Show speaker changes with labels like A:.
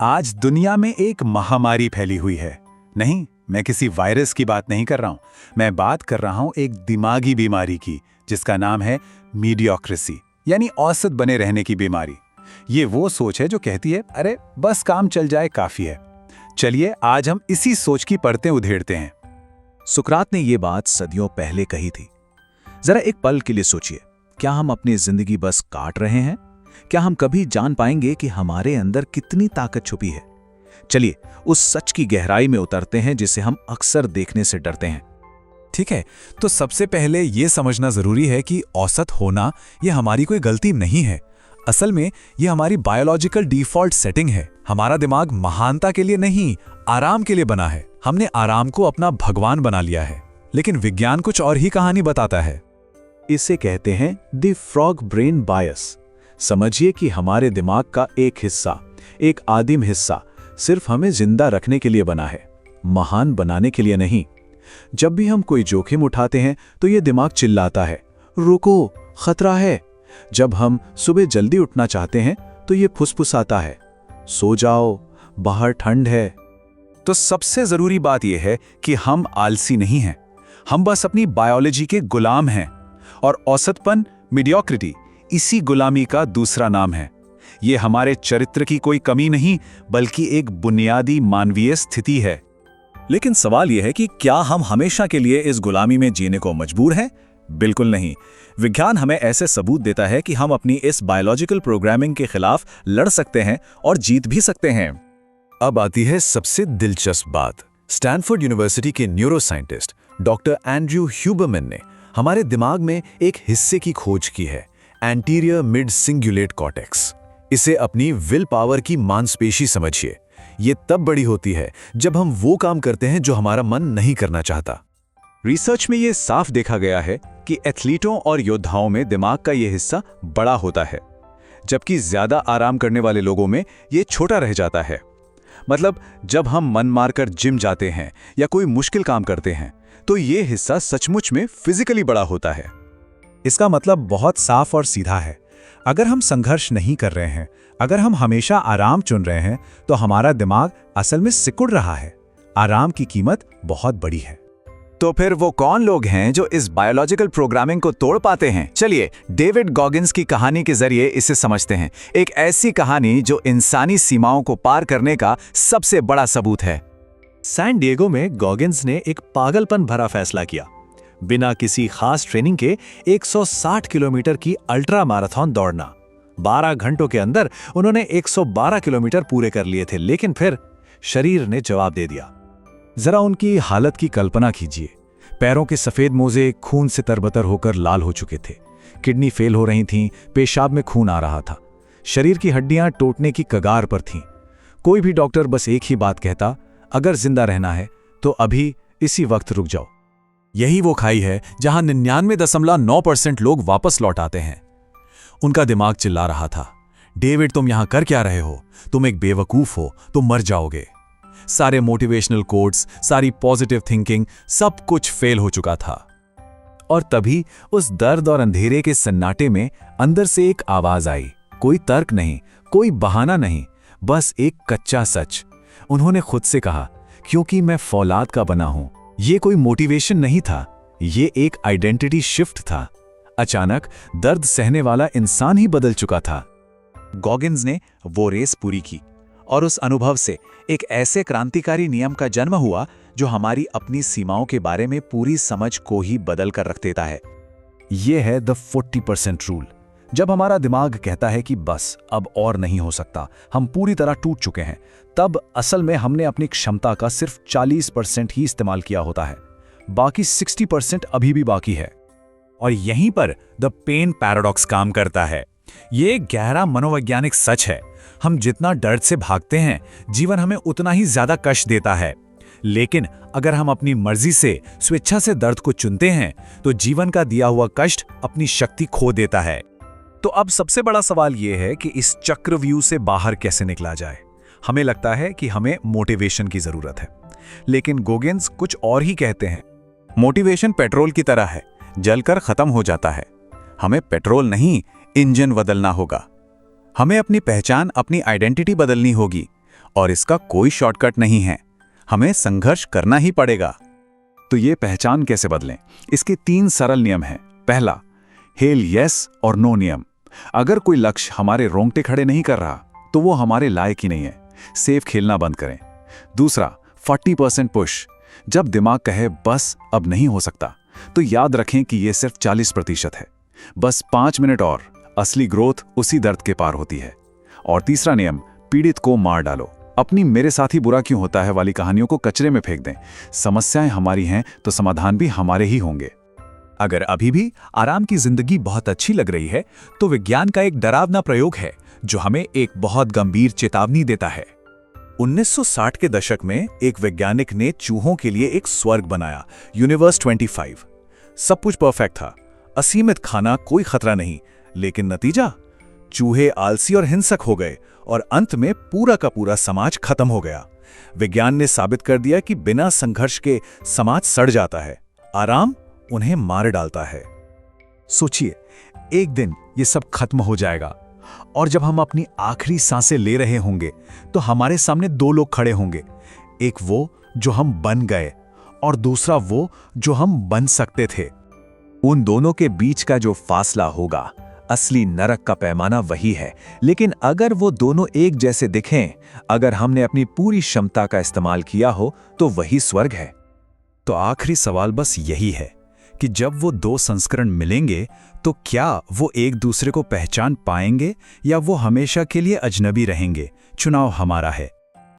A: आज दुनिया में एक महामारी फैली हुई है। नहीं, मैं किसी वायरस की बात नहीं कर रहा हूं। मैं बात कर रहा हूं एक दिमागी बीमारी की, जिसका नाम है मीडियोक्रेसी, यानी औसत बने रहने की बीमारी। ये वो सोच है जो कहती है, अरे बस काम चल जाए काफी है। चलिए आज हम इसी सोच की परतें उधेड़ते हैं।
B: सुकरात ने ये बात सदियों पहले कही थी। जरा एक पल के लिए सोचिए, क्या हम अपनी जिंदगी बस काट रहे हैं? क्या हम कभी जान पाएंगे कि हमारे अंदर कितनी ताकत छुपी है? चलिए उस सच की गहराई में उतरते हैं जिसे हम अक्सर देखने से डरते हैं।
C: ठीक है, तो सबसे पहले ये समझना जरूरी है कि औसत होना ये हमारी कोई गलती नहीं है। असल में ये हमारी बायोलॉजिकल डिफॉल्ट सेटिंग है। हमारा दिमाग महानता के लिए नहीं, आराम के लिए बना है। हमने आराम को अपना भगवान बना लिया है, लेकिन विज्ञान कुछ और ही कहानी बताता है।
B: इसे कहते हैं द फ्रॉग ब्रेन बायस। समझिए कि हमारे दिमाग का एक हिस्सा, एक आदिम हिस्सा, सिर्फ हमें जिंदा रखने के लिए बना है, महान बनाने के लिए नहीं। जब भी हम कोई जोखिम उठाते हैं तो ये दिमाग चिल्लाता है, रुको, खतरा है। जब हम सुबह जल्दी उठना चाहते हैं तो ये फुसफुसाता है, सो जाओ, बाहर ठंड है।
A: तो सबसे जरूरी बात यह है कि हम आलसी नहीं हैं, हम बस अपनी बायोलॉजी के गुलाम हैं। और औसतपन, मीडियोक्रिटी, इसी गुलामी का दूसरा नाम है। ये हमारे चरित्र की कोई कमी नहीं, बल्कि एक बुनियादी मानवीय स्थिति है।
C: लेकिन सवाल यह है कि क्या हम हमेशा के लिए इस गुलामी में जीने को मजबूर हैं? बिल्कुल नहीं। विज्ञान हमें ऐसे सबूत देता है कि हम अपनी इस बायोलॉजिकल प्रोग्रामिंग के खिलाफ लड़ सकते हैं और जीत भी सकते हैं।
D: अब आती है सबसे दिलचस्प बात। स्टैनफोर्ड यूनिवर्सिटी के न्यूरोसाइंटिस्ट डॉक्टर एंड्रयू ह्यूबरमैन ने हमारे दिमाग में एक हिस्से की खोज की है, एंटीरियर मिड सिंगुलेट कॉर्टेक्स। इसे अपनी विल पावर की मांसपेशी समझिए। ये तब बड़ी होती है जब हम वो काम करते हैं जो हमारा मन नहीं करना चाहता।
B: रिसर्च में ये साफ देखा गया है कि एथलीटों और योद्धाओं में दिमाग का ये हिस्सा बड़ा होता है, जबकि ज्यादा आराम करने वाले लोगों में ये छोटा रह जाता है। मतलब जब हम मन मारकर जिम जाते हैं या कोई मुश्किल काम करते हैं तो ये हिस्सा सचमुच में फिजिकली बड़ा होता है।
C: इसका मतलब बहुत साफ और सीधा है। अगर हम संघर्ष नहीं कर रहे हैं, अगर हम हमेशा आराम चुन रहे हैं, तो हमारा दिमाग असल में सिकुड़ रहा है। आराम की कीमत बहुत बड़ी है।
A: तो फिर वो कौन लोग हैं जो इस बायोलॉजिकल प्रोग्रामिंग को तोड़ पाते हैं? चलिए डेविड गॉगिन्स की कहानी के जरिए इसे समझते हैं। एक ऐसी कहानी जो इंसानी सीमाओं को पार करने का सबसे बड़ा सबूत है।
B: सैन डिएगो में गॉगिन्स ने एक पागलपन भरा फैसला किया। बिना किसी खास ट्रेनिंग के 160 किलोमीटर की अल्ट्रा मैराथन दौड़ना। 12 घंटों के अंदर उन्होंने 112 किलोमीटर पूरे कर लिए थे, लेकिन फिर शरीर ने जवाब दे दिया।
C: जरा उनकी हालत की कल्पना कीजिए। पैरों के सफेद मोजे खून से तरबतर होकर लाल हो चुके थे, किडनी फेल हो रही थीं, पेशाब में खून आ रहा था, शरीर की हड्डियां टूटने की कगार पर थीं। कोई भी डॉक्टर बस एक ही बात कहता, अगर जिंदा रहना है तो अभी इसी वक्त रुक जाओ।
D: यही वो खाई है जहां 99.9% लोग वापस लौट आते हैं। उनका दिमाग चिल्ला रहा था, डेविड तुम यहां कर क्या रहे हो? तुम एक बेवकूफ हो, तुम मर जाओगे। सारे मोटिवेशनल कोट्स, सारी पॉजिटिव थिंकिंग, सब कुछ फेल हो चुका था।
B: और तभी उस दर्द और अंधेरे के सन्नाटे में अंदर से एक आवाज आई। कोई तर्क नहीं, कोई बहाना नहीं, बस एक कच्चा सच। उन्होंने खुद से कहा, क्योंकि मैं फौलाद का बना हूं। ये कोई मोटिवेशन नहीं था, ये एक आइडेंटिटी शिफ्ट था। अचानक दर्द सहने वाला इंसान ही बदल चुका था।
A: गॉगिन्स ने वो रेस पूरी की और उस अनुभव से एक ऐसे क्रांतिकारी नियम का जन्म हुआ जो हमारी अपनी सीमाओं के बारे में पूरी समझ को ही बदल कर रख देता है।
B: यह है द 40% रूल। जब हमारा दिमाग कहता है कि बस अब और नहीं हो सकता, हम पूरी तरह टूट चुके हैं, तब असल में हमने अपनी क्षमता का सिर्फ 40% ही इस्तेमाल किया होता है। बाकी 60% अभी भी बाकी है।
C: और यहीं पर द पेन पैराडॉक्स काम करता है। ये गहरा मनोवैज्ञानिक सच है। हम जितना डर से भागते हैं, जीवन हमें उतना ही ज्यादा कष्ट देता है। लेकिन अगर हम अपनी मर्जी से, स्वेच्छा से दर्द को चुनते हैं, तो जीवन का दिया हुआ कष्ट अपनी शक्ति खो देता है। तो अब सबसे बड़ा सवाल यह है कि इस चक्रव्यूह से बाहर कैसे निकला जाए। हमें लगता है कि हमें मोटिवेशन की जरूरत है, लेकिन गॉगिन्स कुछ और ही कहते हैं।
A: मोटिवेशन पेट्रोल की तरह है, जलकर खत्म हो जाता है। हमें पेट्रोल नहीं, इंजन बदलना होगा। हमें अपनी पहचान, अपनी आइडेंटिटी बदलनी होगी
C: और इसका कोई शॉर्टकट नहीं है। हमें संघर्ष करना ही पड़ेगा।
B: तो ये पहचान कैसे बदलें? इसके 3 सरल नियम हैं। पहला, हेल यस और नो नियम। अगर कोई लक्ष्य हमारे रोंगटे खड़े नहीं कर रहा तो वो हमारे लायक ही नहीं है। सेफ खेलना बंद करें। दूसरा, 40% पुश। जब दिमाग कहे बस अब नहीं हो सकता, तो याद रखें कि ये सिर्फ 40% है। बस 5 मिनट और, असली ग्रोथ उसी दर्द के पार होती है। और तीसरा नियम, पीड़ित को मार डालो। अपनी मेरे साथ ही बुरा क्यों होता है वाली कहानियों को कचरे में फेंक दें। समस्याएं हमारी हैं तो समाधान भी हमारे ही होंगे।
C: अगर अभी भी आराम की जिंदगी बहुत अच्छी लग रही है, तो विज्ञान का एक डरावना प्रयोग है जो हमें एक बहुत गंभीर चेतावनी देता है। 1960 के दशक में एक वैज्ञानिक ने चूहों के लिए एक स्वर्ग बनाया, यूनिवर्स 25। सब कुछ परफेक्ट था, असीमित खाना, कोई खतरा नहीं। लेकिन नतीजा, चूहे आलसी और हिंसक हो गए और अंत में पूरा का पूरा समाज खत्म हो गया। विज्ञान ने साबित कर दिया कि बिना संघर्ष के समाज सड़ जाता है, आराम उन्हें मार डालता है।
B: सोचिए, एक दिन ये सब खत्म हो जाएगा और जब हम अपनी आखिरी सांसें ले रहे होंगे तो हमारे सामने 2 लोग खड़े होंगे। एक वो जो हम बन गए और दूसरा वो जो हम बन सकते थे। उन दोनों के बीच का जो फासला होगा, असली नरक का पैमाना वही है। लेकिन अगर वो दोनों एक जैसे दिखें, अगर हमने अपनी पूरी क्षमता का इस्तेमाल किया हो, तो वही स्वर्ग है।
C: तो आखिरी सवाल बस यही है कि जब वो 2 संस्करण मिलेंगे तो क्या वो एक दूसरे को पहचान पाएंगे या वो हमेशा के लिए अजनबी रहेंगे? चुनाव हमारा है।